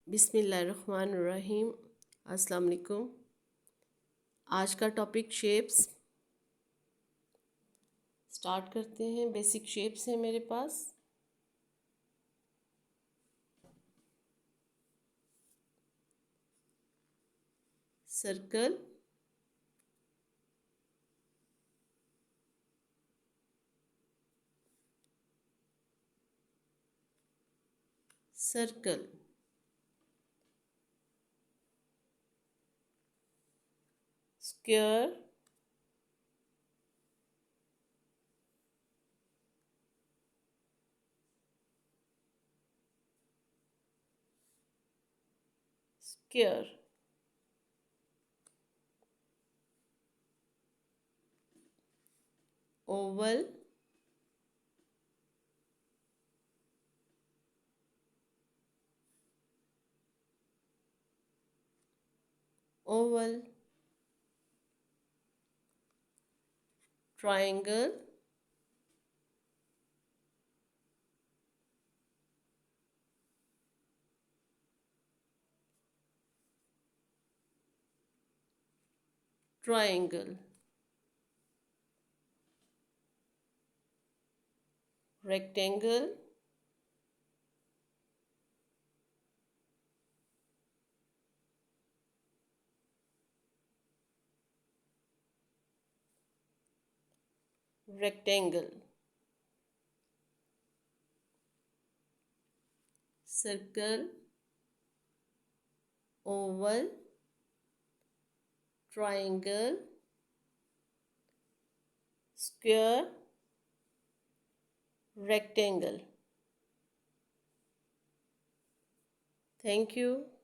बिस्मिल्लाहिर्रहमानिर्रहीम। अस्सलाम वालेकुम। आज का टॉपिक शेप्स। स्टार्ट करते हैं। बेसिक शेप्स हैं मेरे पास। Circle, circle, square, square, oval, oval, triangle, triangle, rectangle, rectangle, circle, oval, triangle, square, rectangle. Thank you.